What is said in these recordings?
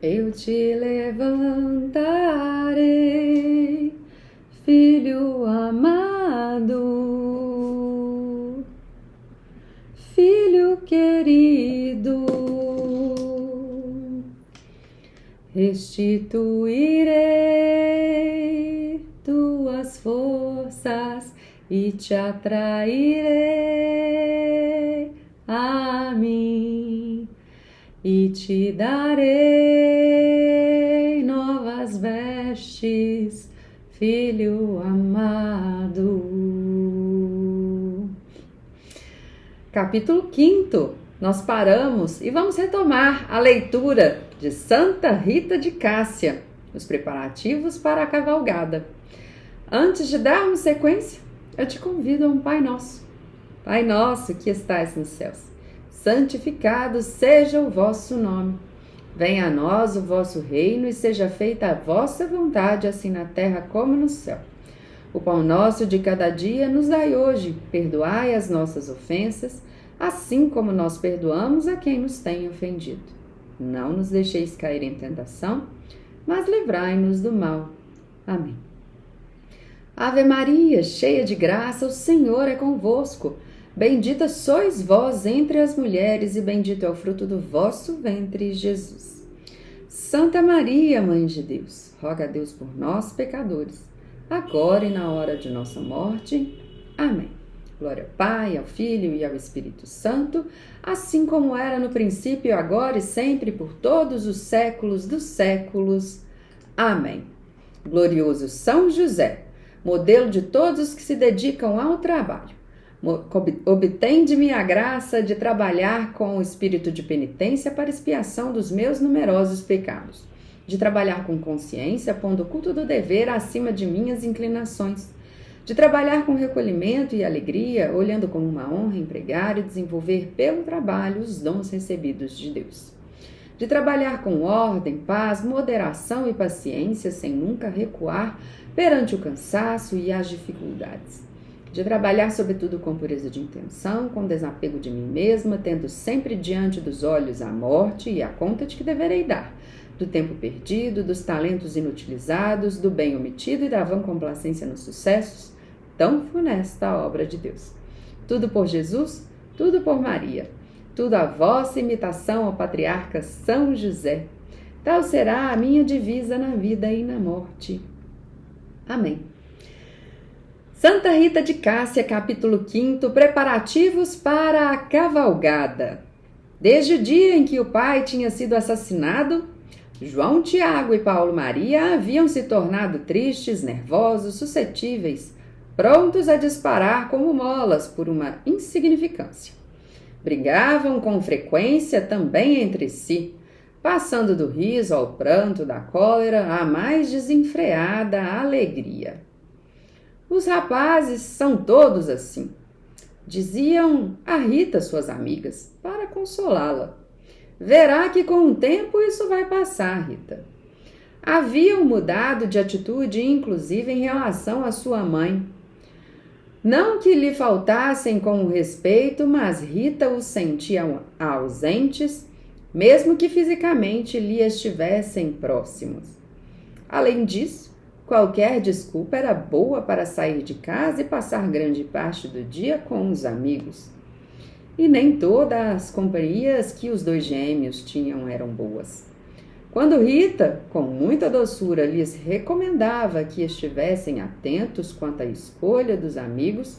Eu te levantarei, filho amado, filho querido, restituirei tuas forças e te atrairei a mim e te darei novas vestes, filho amado. Capítulo 5. Nós paramos e vamos retomar a leitura de Santa Rita de Cássia, os preparativos para a cavalgada. Antes de darmos sequência, eu te convido a um Pai Nosso. Pai nosso que estais nos céus, santificado seja o vosso nome. Venha a nós o vosso reino e seja feita a vossa vontade, assim na terra como no céu. O pão nosso de cada dia nos dai hoje. Perdoai as nossas ofensas, assim como nós perdoamos a quem nos tem ofendido. Não nos deixeis cair em tentação, mas livrai-nos do mal. Amém. Ave Maria, cheia de graça, o Senhor é convosco. Bendita sois vós entre as mulheres, e bendito é o fruto do vosso ventre, Jesus. Santa Maria, Mãe de Deus, roga a Deus por nós, pecadores, agora e na hora de nossa morte. Amém. Glória ao Pai, ao Filho e ao Espírito Santo, assim como era no princípio, agora e sempre, por todos os séculos dos séculos. Amém. Glorioso São José, modelo de todos os que se dedicam ao trabalho, obtende-me a graça de trabalhar com o espírito de penitência para expiação dos meus numerosos pecados, de trabalhar com consciência, pondo o culto do dever acima de minhas inclinações, de trabalhar com recolhimento e alegria, olhando como uma honra empregar e desenvolver pelo trabalho os dons recebidos de Deus, de trabalhar com ordem, paz, moderação e paciência, sem nunca recuar perante o cansaço e as dificuldades, de trabalhar sobretudo com pureza de intenção, com desapego de mim mesma, tendo sempre diante dos olhos a morte e a conta de que deverei dar, do tempo perdido, dos talentos inutilizados, do bem omitido e da vã complacência nos sucessos, tão funesta obra de Deus. Tudo por Jesus, tudo por Maria, tudo a vossa imitação ao patriarca São José. Tal será a minha divisa na vida e na morte. Amém. Santa Rita de Cássia, capítulo 5, preparativos para a cavalgada. Desde o dia em que o pai tinha sido assassinado, João, Tiago e Paulo Maria haviam se tornado tristes, nervosos, suscetíveis, prontos a disparar como molas por uma insignificância. Brigavam com frequência também entre si, passando do riso ao pranto, da cólera à mais desenfreada alegria. Os rapazes são todos assim, diziam a Rita suas amigas, para consolá-la. Verá que com o tempo isso vai passar, Rita. Haviam mudado de atitude, inclusive em relação à sua mãe. Não que lhe faltassem com o respeito, mas Rita os sentia ausentes, mesmo que fisicamente lhe estivessem próximos. Além disso, qualquer desculpa era boa para sair de casa e passar grande parte do dia com os amigos. E nem todas as companhias que os dois gêmeos tinham eram boas. Quando Rita, com muita doçura, lhes recomendava que estivessem atentos quanto à escolha dos amigos,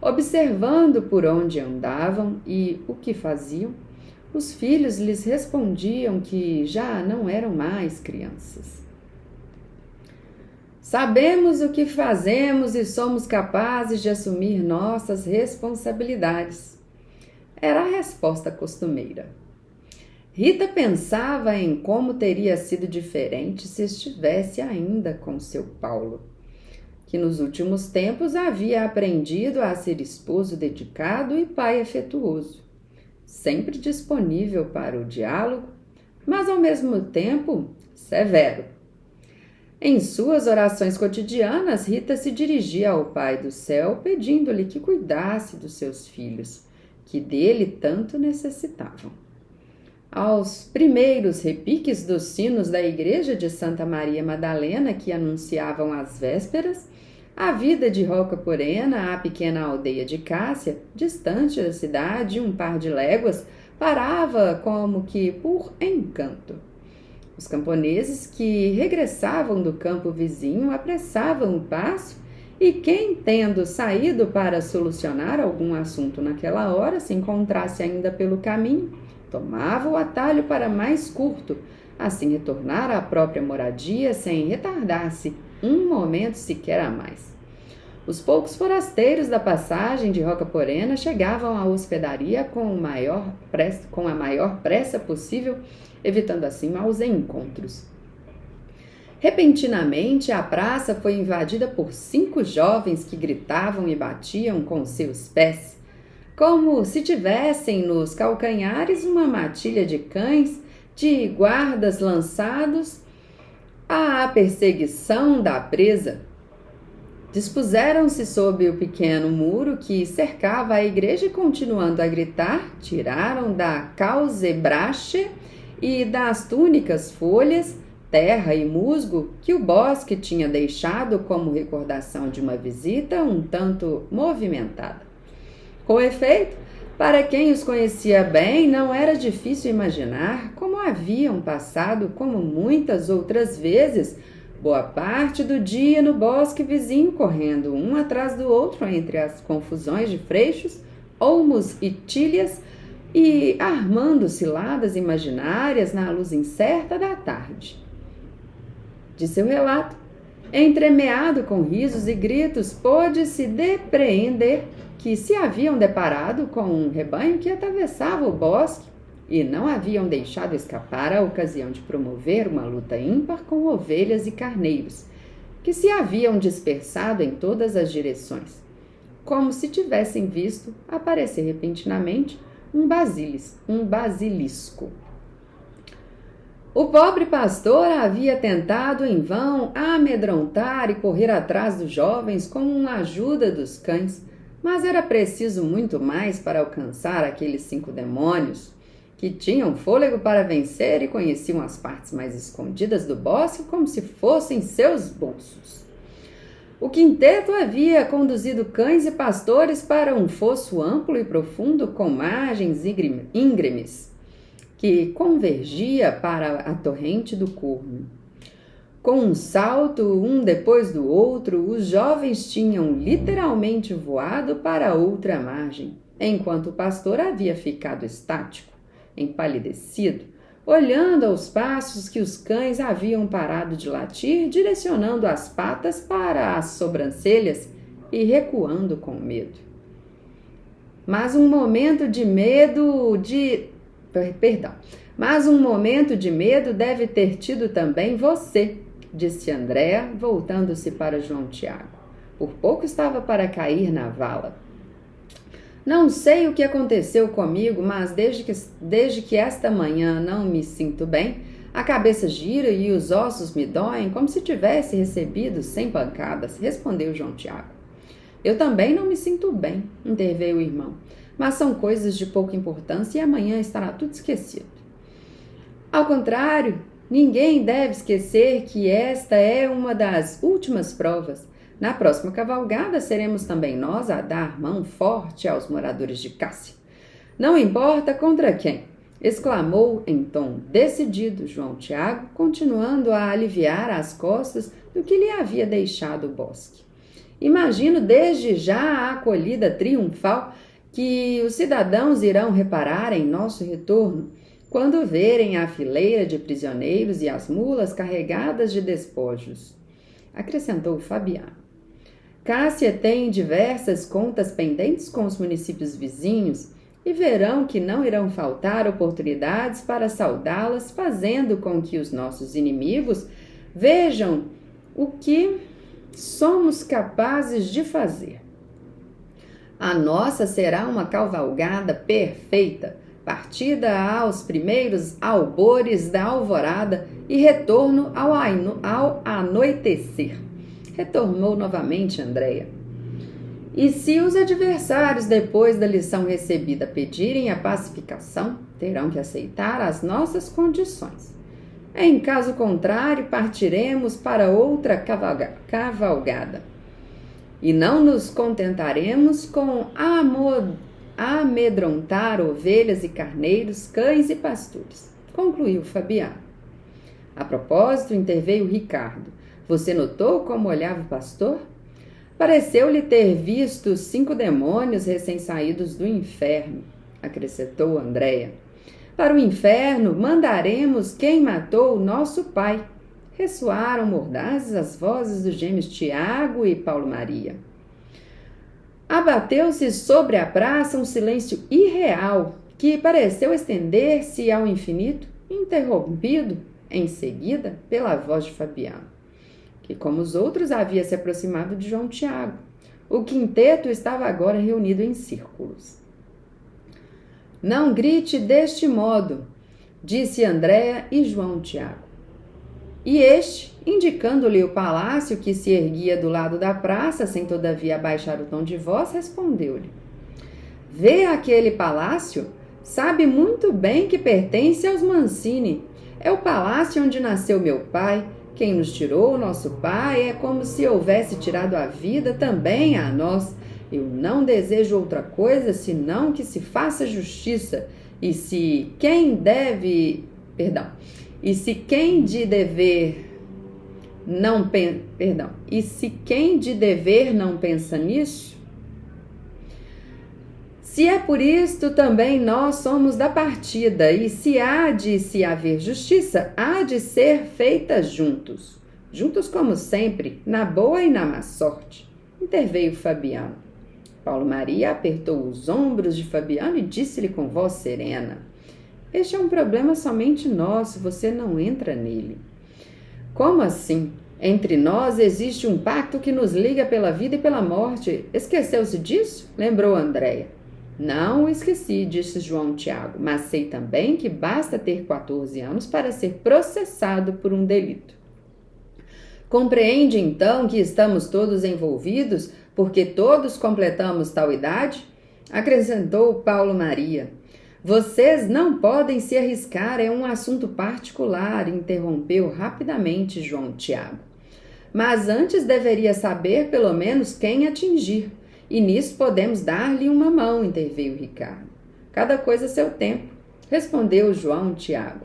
observando por onde andavam e o que faziam, os filhos lhes respondiam que já não eram mais crianças. Sabemos o que fazemos e somos capazes de assumir nossas responsabilidades. Era a resposta costumeira. Rita pensava em como teria sido diferente se estivesse ainda com seu Paulo, que nos últimos tempos havia aprendido a ser esposo dedicado e pai afetuoso, sempre disponível para o diálogo, mas ao mesmo tempo severo. Em suas orações cotidianas, Rita se dirigia ao Pai do céu pedindo-lhe que cuidasse dos seus filhos, que dele tanto necessitavam. Aos primeiros repiques dos sinos da igreja de Santa Maria Madalena, que anunciavam as vésperas, a vida de Roca Porena, a pequena aldeia de Cássia, distante da cidade um par de léguas, parava como que por encanto. Os camponeses que regressavam do campo vizinho apressavam o passo e quem, tendo saído para solucionar algum assunto naquela hora, se encontrasse ainda pelo caminho, tomava o atalho para mais curto, assim retornar à própria moradia sem retardar-se um momento sequer a mais. Os poucos forasteiros da passagem de Roca Porena chegavam à hospedaria com a maior pressa possível, evitando assim maus encontros. Repentinamente, a praça foi invadida por 5 jovens que gritavam e batiam com seus pés, como se tivessem nos calcanhares uma matilha de cães, de guardas lançados à perseguição da presa. Dispuseram-se sob o pequeno muro que cercava a igreja e, continuando a gritar, tiraram da causebrache e das túnicas folhas, terra e musgo que o bosque tinha deixado como recordação de uma visita um tanto movimentada. Com efeito, para quem os conhecia bem, não era difícil imaginar como haviam passado, como muitas outras vezes, boa parte do dia no bosque vizinho, correndo um atrás do outro entre as confusões de freixos, olmos e tílias e armando ciladas imaginárias na luz incerta da tarde. De seu relato, entremeado com risos e gritos, pôde-se depreender que se haviam deparado com um rebanho que atravessava o bosque e não haviam deixado escapar a ocasião de promover uma luta ímpar com ovelhas e carneiros, que se haviam dispersado em todas as direções, como se tivessem visto aparecer repentinamente um basilisco. O pobre pastor havia tentado em vão amedrontar e correr atrás dos jovens com a ajuda dos cães, mas era preciso muito mais para alcançar aqueles 5 demônios, que tinham fôlego para vencer e conheciam as partes mais escondidas do bosque como se fossem seus bolsos. O quinteto havia conduzido cães e pastores para um fosso amplo e profundo com margens íngremes, que convergia para a torrente do Corno. Com um salto, um depois do outro, os jovens tinham literalmente voado para outra margem, enquanto o pastor havia ficado estático, empalidecido, olhando aos passos que os cães haviam parado de latir, direcionando as patas para as sobrancelhas e recuando com medo. Mas um momento de medo deve ter tido também você, disse Andréa, voltando-se para João Tiago. Por pouco estava para cair na vala. Não sei o que aconteceu comigo, mas desde que esta manhã não me sinto bem, a cabeça gira e os ossos me doem como se tivesse recebido 100 pancadas, respondeu João Tiago. Eu também não me sinto bem, interveio o irmão, mas são coisas de pouca importância e amanhã estará tudo esquecido. Ao contrário, ninguém deve esquecer que esta é uma das últimas provas. Na próxima cavalgada seremos também nós a dar mão forte aos moradores de Cássia. Não importa contra quem, exclamou em tom decidido João Tiago, continuando a aliviar as costas do que lhe havia deixado o bosque. Imagino desde já a acolhida triunfal que os cidadãos irão reparar em nosso retorno, quando verem a fileira de prisioneiros e as mulas carregadas de despojos, acrescentou Fabiano. Cássia tem diversas contas pendentes com os municípios vizinhos e verão que não irão faltar oportunidades para saudá-las, fazendo com que os nossos inimigos vejam o que somos capazes de fazer. A nossa será uma cavalgada perfeita, partida aos primeiros albores da alvorada e retorno ao anoitecer. Retornou novamente Andréa. E se os adversários, depois da lição recebida, pedirem a pacificação, terão que aceitar as nossas condições. Em caso contrário, partiremos para outra cavalgada. E não nos contentaremos com amedrontar ovelhas e carneiros, cães e pastores, concluiu Fabiano. A propósito, interveio Ricardo. Você notou como olhava o pastor? Pareceu-lhe ter visto 5 demônios recém-saídos do inferno, acrescentou Andréia. Para o inferno mandaremos quem matou o nosso pai. Ressoaram mordazes as vozes dos gêmeos Tiago e Paulo Maria. Abateu-se sobre a praça um silêncio irreal, que pareceu estender-se ao infinito, interrompido, em seguida, pela voz de Fabiano, que, como os outros, havia se aproximado de João Tiago. O quinteto estava agora reunido em círculos. Não grite deste modo, disse Andréia e João Tiago. E este, indicando-lhe o palácio que se erguia do lado da praça, sem todavia abaixar o tom de voz, respondeu-lhe. Vê aquele palácio? Sabe muito bem que pertence aos Mancini. É o palácio onde nasceu meu pai. Quem nos tirou, o nosso pai, é como se houvesse tirado a vida também a nós. Eu não desejo outra coisa senão que se faça justiça. E se quem de dever não pensa nisso, se é por isto também nós somos da partida, e se há de se haver justiça, há de ser feita juntos como sempre, na boa e na má sorte, interveio Fabiano. Paulo Maria apertou os ombros de Fabiano e disse-lhe com voz serena, este é um problema somente nosso, você não entra nele. Como assim? Entre nós existe um pacto que nos liga pela vida e pela morte. Esqueceu-se disso? Lembrou Andréia. Não o esqueci, disse João Tiago, mas sei também que basta ter 14 anos para ser processado por um delito. Compreende então que estamos todos envolvidos, porque todos completamos tal idade? Acrescentou Paulo Maria. Vocês não podem se arriscar, é um assunto particular, interrompeu rapidamente João Tiago. Mas antes deveria saber pelo menos quem atingir. E nisso podemos dar-lhe uma mão, interveio Ricardo. Cada coisa a seu tempo, respondeu João Tiago.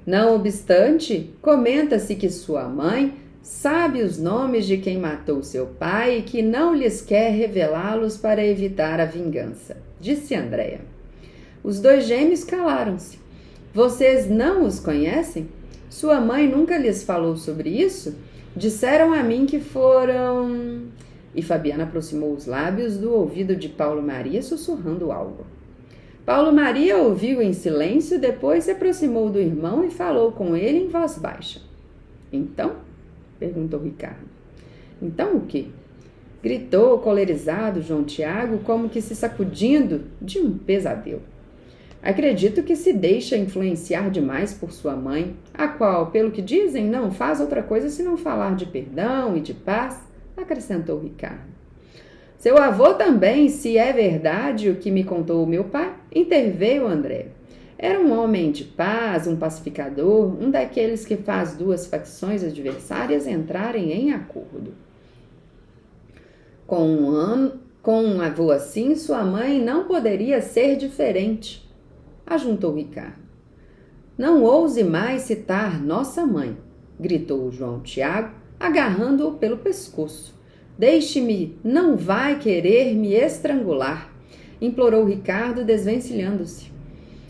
Não obstante, comenta-se que sua mãe sabe os nomes de quem matou seu pai e que não lhes quer revelá-los para evitar a vingança, disse Andréia. Os 2 gêmeos calaram-se. Vocês não os conhecem? Sua mãe nunca lhes falou sobre isso? Disseram a mim que foram... E Fabiana aproximou os lábios do ouvido de Paulo Maria, sussurrando algo. Paulo Maria ouviu em silêncio, depois se aproximou do irmão e falou com ele em voz baixa. Então? Perguntou Ricardo. Então o quê? Gritou colerizado João Tiago, como que se sacudindo de um pesadelo. Acredito que se deixa influenciar demais por sua mãe, a qual, pelo que dizem, não faz outra coisa senão falar de perdão e de paz, acrescentou Ricardo. Seu avô também, se é verdade o que me contou o meu pai, interveio André. Era um homem de paz, um pacificador, um daqueles que faz 2 facções adversárias entrarem em acordo. Com um avô assim, sua mãe não poderia ser diferente, ajuntou Ricardo. Não ouse mais citar nossa mãe, gritou João Tiago, agarrando-o pelo pescoço. Deixe-me, não vai querer me estrangular, implorou Ricardo, desvencilhando-se.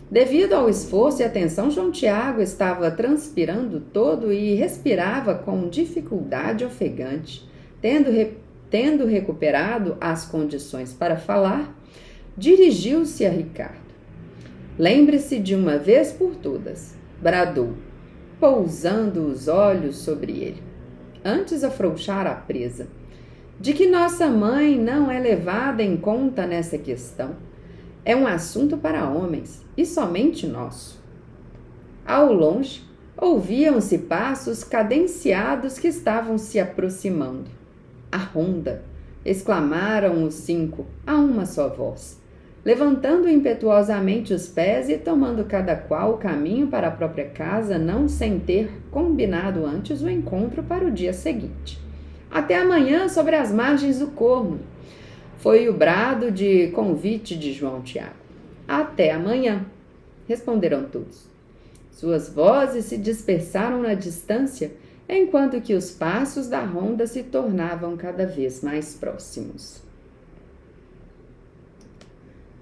Devido ao esforço e atenção, João Tiago estava transpirando todo e respirava com dificuldade ofegante. Tendo recuperado as condições para falar, dirigiu-se a Ricardo. Lembre-se de uma vez por todas, bradou, pousando os olhos sobre ele. Antes afrouxar a presa, de que nossa mãe não é levada em conta nessa questão. É um assunto para homens, e somente nosso. Ao longe, ouviam-se passos cadenciados que estavam se aproximando. A ronda, exclamaram os 5 a uma só voz, levantando impetuosamente os pés e tomando cada qual o caminho para a própria casa, não sem ter combinado antes o encontro para o dia seguinte. Até amanhã sobre as margens do Corno, foi o brado de convite de João Tiago. Até amanhã, responderam todos. Suas vozes se dispersaram na distância, enquanto que os passos da ronda se tornavam cada vez mais próximos.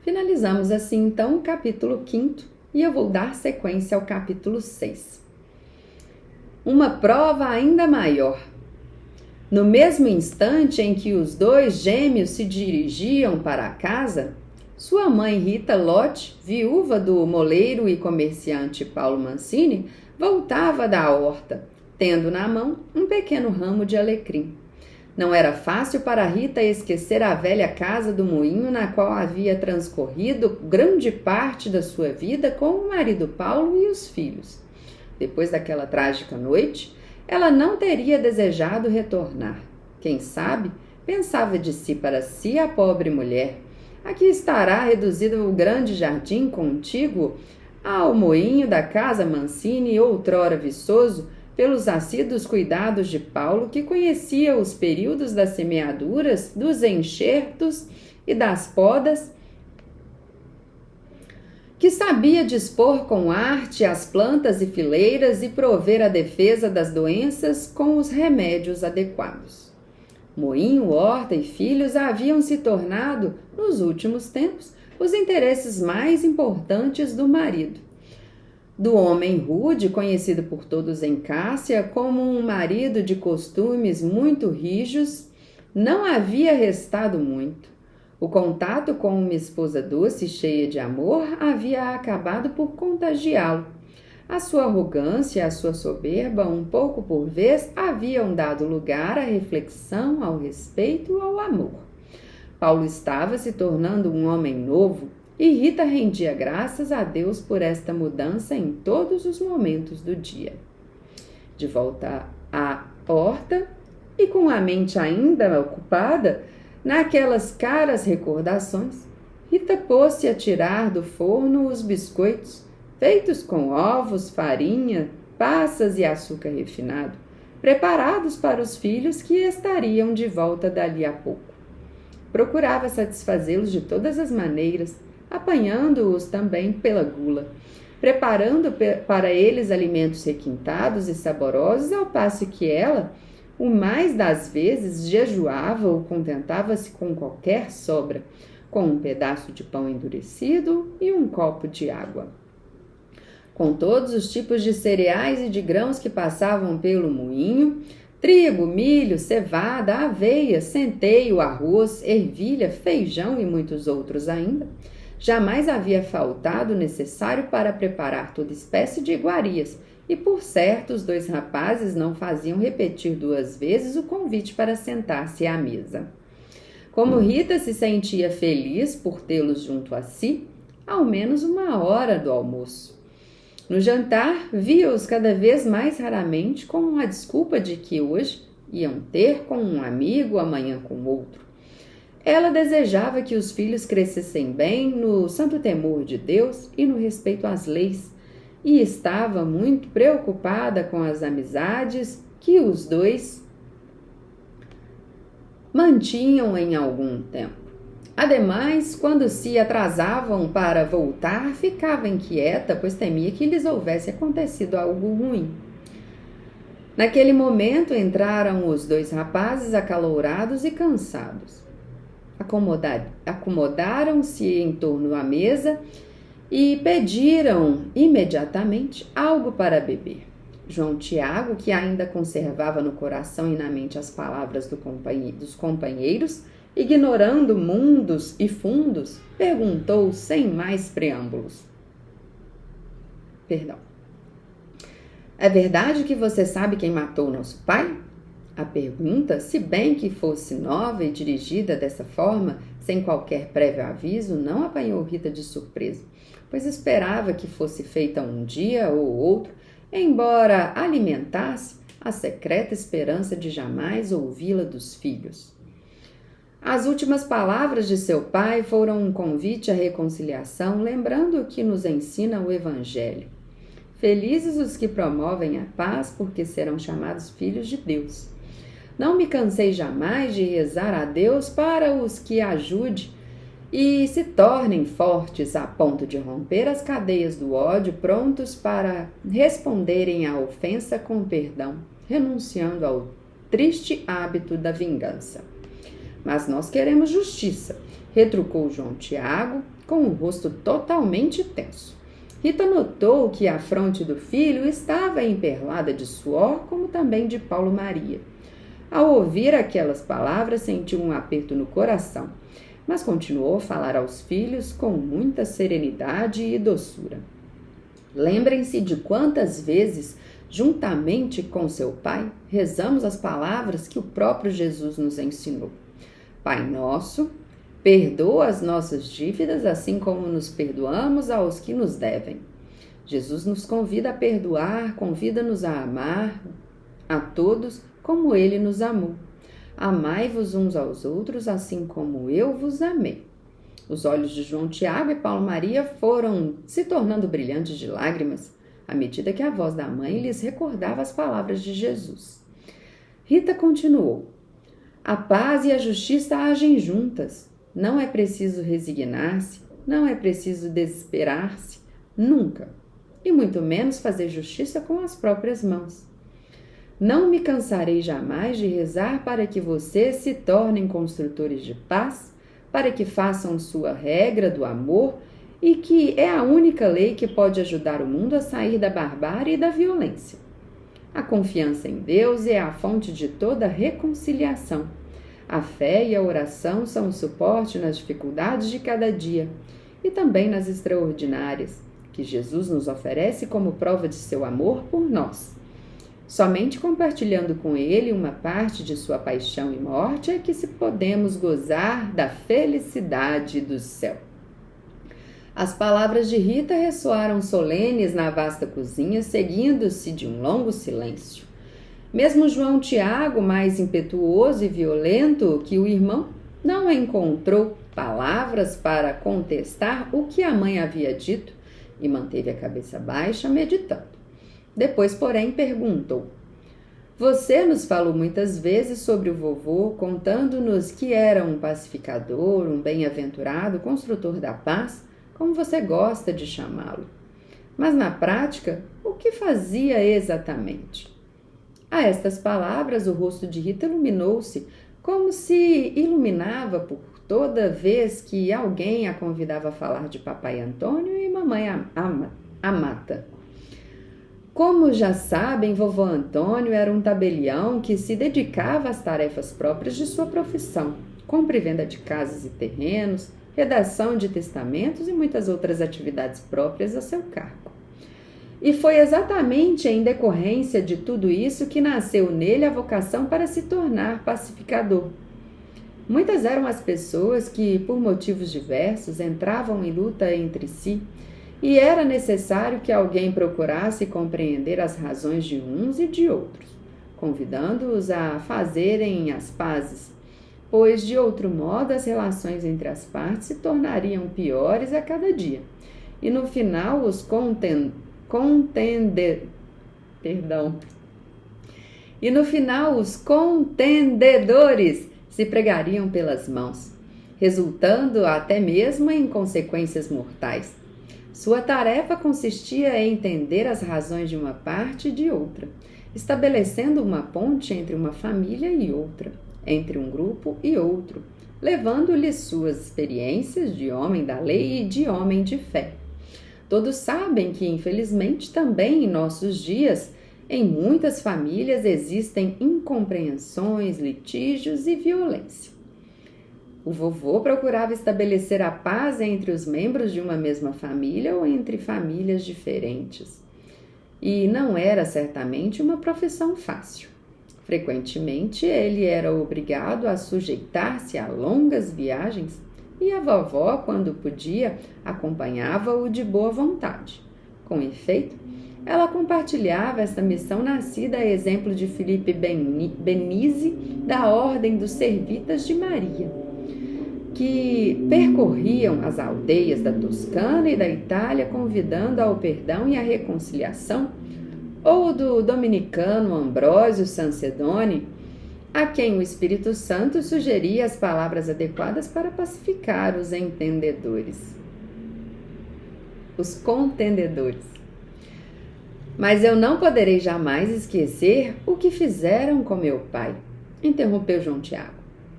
Finalizamos assim, então, o capítulo 5 e eu vou dar sequência ao capítulo 6. Uma prova ainda maior. No mesmo instante em que os 2 gêmeos se dirigiam para a casa, sua mãe Rita Lotti, viúva do moleiro e comerciante Paulo Mancini, voltava da horta, tendo na mão um pequeno ramo de alecrim. Não era fácil para Rita esquecer a velha casa do moinho na qual havia transcorrido grande parte da sua vida com o marido Paulo e os filhos. Depois daquela trágica noite, ela não teria desejado retornar. Quem sabe, pensava de si para si a pobre mulher, aqui estará reduzido o grande jardim contíguo ao moinho da casa Mancini, outrora viçoso, pelos assíduos cuidados de Paulo, que conhecia os períodos das semeaduras, dos enxertos e das podas, que sabia dispor com arte as plantas e fileiras e prover a defesa das doenças com os remédios adequados. Moinho, horta e filhos haviam se tornado, nos últimos tempos, os interesses mais importantes do marido. Do homem rude, conhecido por todos em Cássia como um marido de costumes muito rijos, não havia restado muito. O contato com uma esposa doce e cheia de amor havia acabado por contagiá-lo. A sua arrogância e a sua soberba, um pouco por vez, haviam dado lugar à reflexão, ao respeito, ao amor. Paulo estava se tornando um homem novo, e Rita rendia graças a Deus por esta mudança em todos os momentos do dia. De volta à horta e com a mente ainda ocupada naquelas caras recordações, Rita pôs-se a tirar do forno os biscoitos, feitos com ovos, farinha, passas e açúcar refinado, preparados para os filhos que estariam de volta dali a pouco. Procurava satisfazê-los de todas as maneiras, apanhando-os também pela gula, preparando para eles alimentos requintados e saborosos, ao passo que ela, o mais das vezes, jejuava ou contentava-se com qualquer sobra, com um pedaço de pão endurecido e um copo de água. Com todos os tipos de cereais e de grãos que passavam pelo moinho, trigo, milho, cevada, aveia, centeio, arroz, ervilha, feijão e muitos outros ainda, jamais havia faltado o necessário para preparar toda espécie de iguarias, e por certo os 2 rapazes não faziam repetir 2 vezes o convite para sentar-se à mesa. Como Rita se sentia feliz por tê-los junto a si, ao menos 1 hora do almoço. No jantar, via-os cada vez mais raramente, com a desculpa de que hoje iam ter com um amigo, amanhã com outro. Ela desejava que os filhos crescessem bem no santo temor de Deus e no respeito às leis, e estava muito preocupada com as amizades que os 2 mantinham em algum tempo. Ademais, quando se atrasavam para voltar, ficava inquieta, pois temia que lhes houvesse acontecido algo ruim. Naquele momento entraram os 2 rapazes acalourados e cansados. Acomodaram-se em torno da mesa e pediram imediatamente algo para beber. João Tiago, que ainda conservava no coração e na mente as palavras dos companheiros, ignorando mundos e fundos, perguntou sem mais preâmbulos. É verdade que você sabe quem matou nosso pai? A pergunta, se bem que fosse nova e dirigida dessa forma, sem qualquer prévio aviso, não apanhou Rita de surpresa, pois esperava que fosse feita um dia ou outro, embora alimentasse a secreta esperança de jamais ouvi-la dos filhos. As últimas palavras de seu pai foram um convite à reconciliação, lembrando o que nos ensina o Evangelho. Felizes os que promovem a paz, porque serão chamados filhos de Deus. Não me cansei jamais de rezar a Deus para os que ajude e se tornem fortes a ponto de romper as cadeias do ódio, prontos para responderem à ofensa com perdão, renunciando ao triste hábito da vingança. Mas nós queremos justiça, retrucou João Tiago, com o rosto totalmente tenso. Rita notou que a fronte do filho estava emperlada de suor, como também de Paulo Maria. Ao ouvir aquelas palavras, sentiu um aperto no coração, mas continuou a falar aos filhos com muita serenidade e doçura. Lembrem-se de quantas vezes, juntamente com seu Pai, rezamos as palavras que o próprio Jesus nos ensinou. Pai nosso, perdoa as nossas dívidas, assim como nos perdoamos aos que nos devem. Jesus nos convida a perdoar, convida-nos a amar a todos como Ele nos amou. Amai-vos uns aos outros, assim como eu vos amei. Os olhos de João Tiago e Paulo Maria foram se tornando brilhantes de lágrimas, à medida que a voz da mãe lhes recordava as palavras de Jesus. Rita continuou. A paz e a justiça agem juntas. Não é preciso resignar-se, não é preciso desesperar-se, nunca. E muito menos fazer justiça com as próprias mãos. Não me cansarei jamais de rezar para que vocês se tornem construtores de paz, para que façam sua regra do amor e que é a única lei que pode ajudar o mundo a sair da barbárie e da violência. A confiança em Deus é a fonte de toda reconciliação. A fé e a oração são o suporte nas dificuldades de cada dia e também nas extraordinárias, que Jesus nos oferece como prova de seu amor por nós. Somente compartilhando com Ele uma parte de sua paixão e morte é que se podemos gozar da felicidade do céu. As palavras de Rita ressoaram solenes na vasta cozinha, seguindo-se de um longo silêncio. Mesmo João Tiago, mais impetuoso e violento que o irmão, não encontrou palavras para contestar o que a mãe havia dito e manteve a cabeça baixa, meditando. Depois, porém, perguntou: Você nos falou muitas vezes sobre o vovô, contando-nos que era um pacificador, um bem-aventurado, construtor da paz, como você gosta de chamá-lo. Mas na prática, o que fazia exatamente? A estas palavras, o rosto de Rita iluminou-se, como se iluminava por toda vez que alguém a convidava a falar de Papai Antônio e Mamãe Amata. Como já sabem, vovô Antônio era um tabelião que se dedicava às tarefas próprias de sua profissão, compra e venda de casas e terrenos, redação de testamentos e muitas outras atividades próprias a seu cargo. E foi exatamente em decorrência de tudo isso que nasceu nele a vocação para se tornar pacificador. Muitas eram as pessoas que, por motivos diversos, entravam em luta entre si, e era necessário que alguém procurasse compreender as razões de uns e de outros, convidando-os a fazerem as pazes, pois, de outro modo, as relações entre as partes se tornariam piores a cada dia, e no final os contendedores se pregariam pelas mãos, resultando até mesmo em consequências mortais. Sua tarefa consistia em entender as razões de uma parte e de outra, estabelecendo uma ponte entre uma família e outra, entre um grupo e outro, levando-lhes suas experiências de homem da lei e de homem de fé. Todos sabem que, infelizmente, também em nossos dias, em muitas famílias existem incompreensões, litígios e violência. O vovô procurava estabelecer a paz entre os membros de uma mesma família ou entre famílias diferentes. E não era certamente uma profissão fácil. Frequentemente, ele era obrigado a sujeitar-se a longas viagens e a vovó, quando podia, acompanhava-o de boa vontade. Com efeito, ela compartilhava esta missão nascida a exemplo de Filipe Benise, da Ordem dos Servitas de Maria. que percorriam as aldeias da Toscana e da Itália convidando ao perdão e à reconciliação, ou do dominicano Ambrósio Sancedoni, a quem o Espírito Santo sugeria as palavras adequadas para pacificar os entendedores. Os contendedores. Mas eu não poderei jamais esquecer o que fizeram com meu pai, interrompeu João Tiago.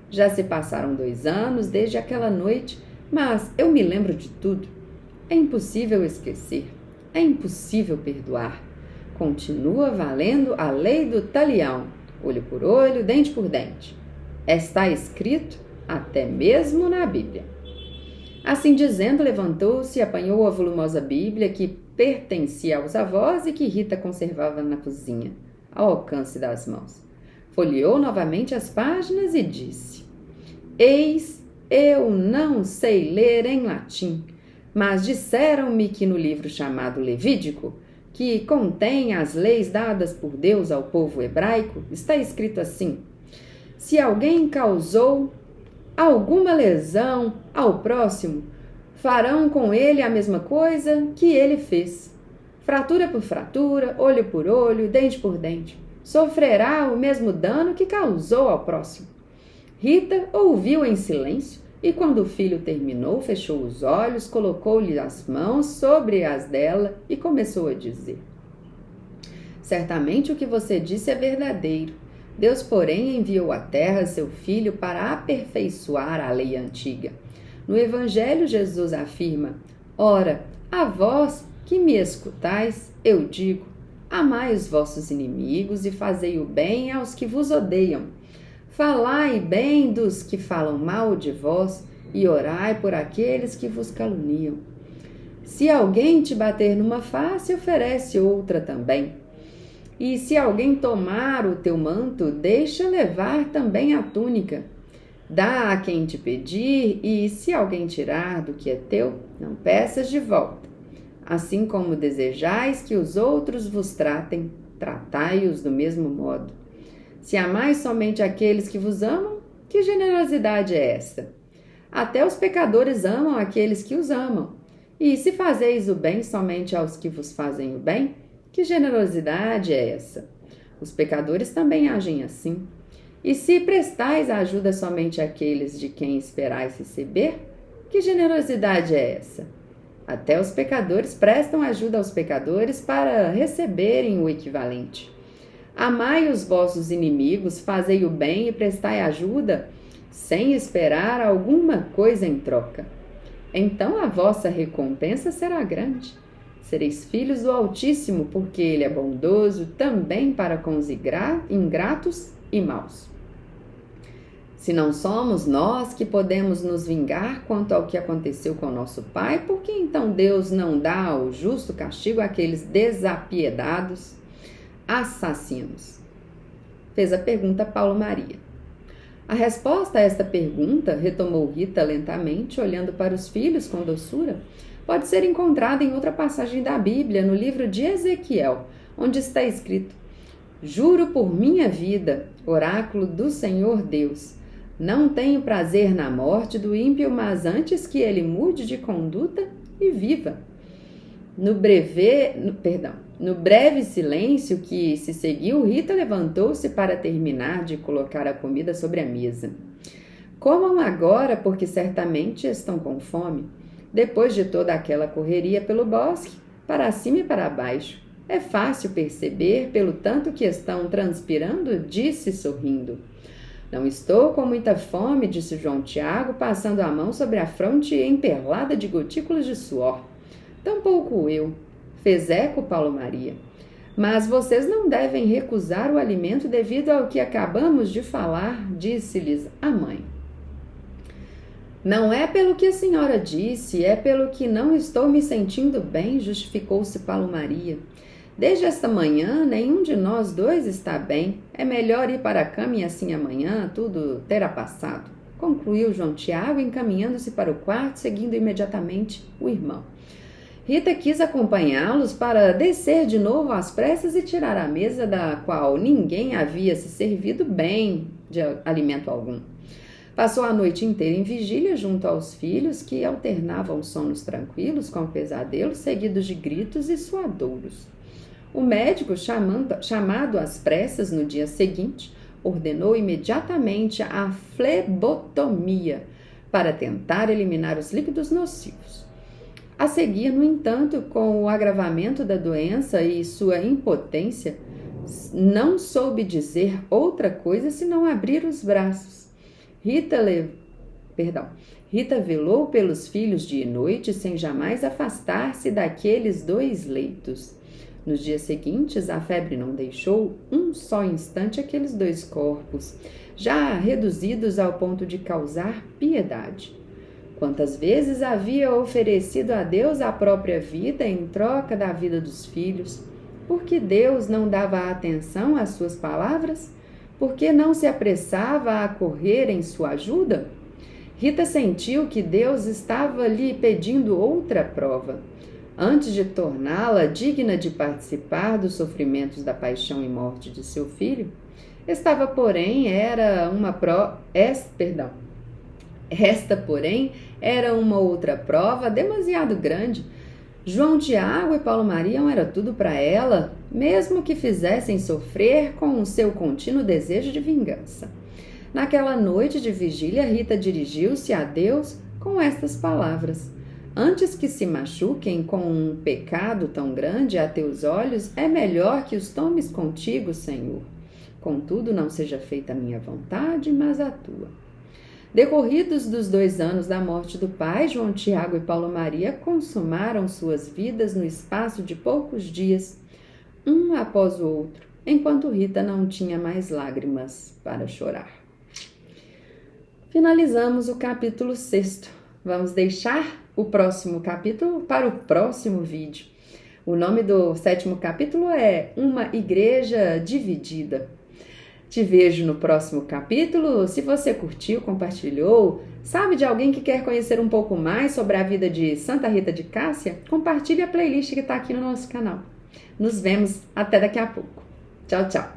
Já se passaram 2 anos desde aquela noite, mas eu me lembro de tudo. É impossível esquecer, é impossível perdoar. Continua valendo a lei do talião, olho por olho, dente por dente. Está escrito até mesmo na Bíblia. Assim dizendo, levantou-se e apanhou a volumosa Bíblia que pertencia aos avós e que Rita conservava na cozinha, ao alcance das mãos. Folheou novamente as páginas e disse: Eis, eu não sei ler em latim, mas disseram-me que no livro chamado Levítico, que contém as leis dadas por Deus ao povo hebraico, está escrito assim: se alguém causou alguma lesão ao próximo, farão com ele a mesma coisa que ele fez. Fratura por fratura, olho por olho, dente por dente. Sofrerá o mesmo dano que causou ao próximo. Rita ouviu em silêncio e, quando o filho terminou, fechou os olhos, colocou-lhe as mãos sobre as dela e começou a dizer: certamente o que você disse é verdadeiro. Deus, porém, enviou à terra seu filho para aperfeiçoar a lei antiga. No Evangelho, Jesus afirma: ora, a vós que me escutais, eu digo, amai os vossos inimigos e fazei o bem aos que vos odeiam. Falai bem dos que falam mal de vós e orai por aqueles que vos caluniam. Se alguém te bater numa face, oferece outra também. E se alguém tomar o teu manto, deixa levar também a túnica. Dá a quem te pedir, e se alguém tirar do que é teu, não peças de volta. Assim como desejais que os outros vos tratem, tratai-os do mesmo modo. Se amais somente aqueles que vos amam, que generosidade é esta? Até os pecadores amam aqueles que os amam. E se fazeis o bem somente aos que vos fazem o bem, que generosidade é essa? Os pecadores também agem assim. E se prestais ajuda somente àqueles de quem esperais receber, que generosidade é essa? Até os pecadores prestam ajuda aos pecadores para receberem o equivalente. Amai os vossos inimigos, fazei o bem e prestai ajuda, sem esperar alguma coisa em troca. Então a vossa recompensa será grande. Sereis filhos do Altíssimo, porque Ele é bondoso também para com os ingratos e maus. Se não somos nós que podemos nos vingar quanto ao que aconteceu com nosso pai, por que então Deus não dá o justo castigo àqueles desapiedados, assassinos? Fez a pergunta Paulo Maria. A resposta a esta pergunta, retomou Rita lentamente, olhando para os filhos com doçura, pode ser encontrada em outra passagem da Bíblia, no livro de Ezequiel, onde está escrito: juro por minha vida, oráculo do Senhor Deus, não tenho prazer na morte do ímpio, mas antes que ele mude de conduta e viva. No breve silêncio que se seguiu, Rita levantou-se para terminar de colocar a comida sobre a mesa. Comam agora, porque certamente estão com fome. Depois de toda aquela correria pelo bosque, para cima e para baixo, é fácil perceber pelo tanto que estão transpirando, disse sorrindo. Não estou com muita fome, disse João Tiago, passando a mão sobre a fronte emperlada de gotículas de suor. Tampouco eu, fez eco Paulo Maria. Mas vocês não devem recusar o alimento devido ao que acabamos de falar, disse-lhes a mãe. Não é pelo que a senhora disse, é pelo que não estou me sentindo bem, justificou-se Paulo Maria. Desde esta manhã, nenhum de nós dois está bem. É melhor ir para a cama e assim amanhã tudo terá passado, concluiu João Tiago, encaminhando-se para o quarto, seguindo imediatamente o irmão. Rita quis acompanhá-los para descer de novo às pressas e tirar a mesa da qual ninguém havia se servido bem de alimento algum. Passou a noite inteira em vigília junto aos filhos, que alternavam sonos tranquilos com pesadelos seguidos de gritos e suadouros. O médico, chamado às pressas no dia seguinte, ordenou imediatamente a flebotomia para tentar eliminar os líquidos nocivos. A seguir, no entanto, com o agravamento da doença e sua impotência, não soube dizer outra coisa senão abrir os braços. Rita velou pelos filhos dia e noite sem jamais afastar-se daqueles 2 leitos. Nos dias seguintes, a febre não deixou um só instante aqueles 2 corpos, já reduzidos ao ponto de causar piedade. Quantas vezes havia oferecido a Deus a própria vida em troca da vida dos filhos? Por que Deus não dava atenção às suas palavras? Por que não se apressava a correr em sua ajuda? Rita sentiu que Deus estava lhe pedindo outra prova. Antes de torná-la digna de participar dos sofrimentos da paixão e morte de seu filho, esta, porém, era uma outra prova demasiado grande. João, Tiago e Paulo Maria era tudo para ela, mesmo que fizessem sofrer com o seu contínuo desejo de vingança. Naquela noite de vigília, Rita dirigiu-se a Deus com estas palavras: antes que se machuquem com um pecado tão grande a teus olhos, é melhor que os tomes contigo, Senhor. Contudo, não seja feita a minha vontade, mas a tua. Decorridos dos 2 anos da morte do pai, João, Tiago e Paulo Maria consumaram suas vidas no espaço de poucos dias, um após o outro, enquanto Rita não tinha mais lágrimas para chorar. Finalizamos o capítulo 6. Vamos deixar o próximo capítulo para o próximo vídeo. O nome do 7º capítulo é Uma Igreja Dividida. Te vejo no próximo capítulo. Se você curtiu, compartilhou, sabe de alguém que quer conhecer um pouco mais sobre a vida de Santa Rita de Cássia, compartilhe a playlist que está aqui no nosso canal. Nos vemos até daqui a pouco. Tchau, tchau.